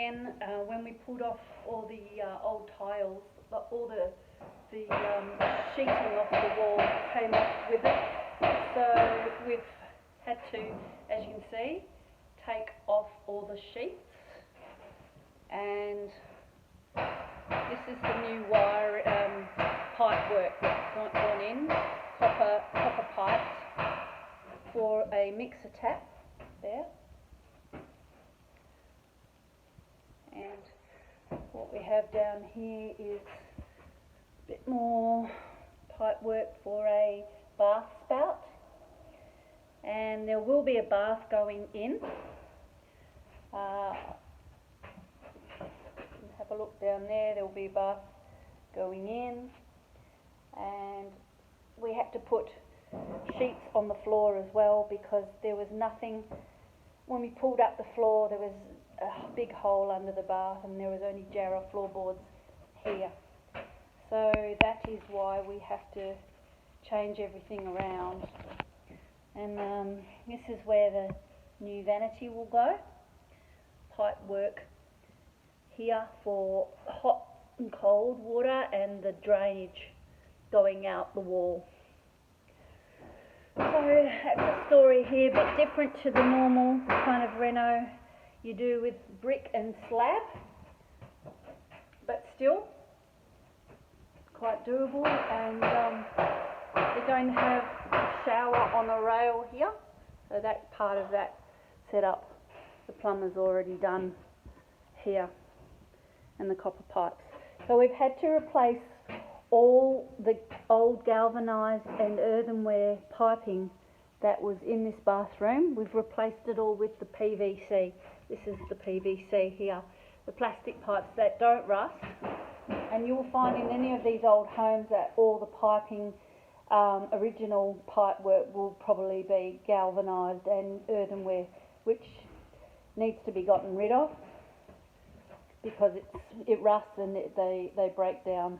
again, when we pulled off all the old tiles, all the sheeting off the wall came off with it. So we've had to, as you can see, take off all the sheets, and this is the new wire pipe work that's gone in, copper pipes for a mixer tap there. And what we have down here is a bit more pipe work for a bath spout, and there will be a bath going in. Have a look down there, there will be a bath going in, and we had to put sheets on the floor as well because there was nothing. When we pulled up the floor, there was a big hole under the bath and there was only Jarrah floorboards here. So that is why we have to change everything around. And this is where the new vanity will go. Pipe work here for hot and cold water and the drainage going out the wall. So that's the story here, but different to the normal kind of reno you do with brick and slab, but still quite doable. And we're going to have a shower on a rail here, so that part of that setup the plumber's already done here, and the copper pipes. So we've had to replace all the old galvanised and earthenware piping that was in this bathroom. We've replaced it all with the PVC. This is the PVC here, the plastic pipes that don't rust. And you'll find in any of these old homes that all the piping, original pipe work will probably be galvanised and earthenware, which needs to be gotten rid of because it rusts and they break down.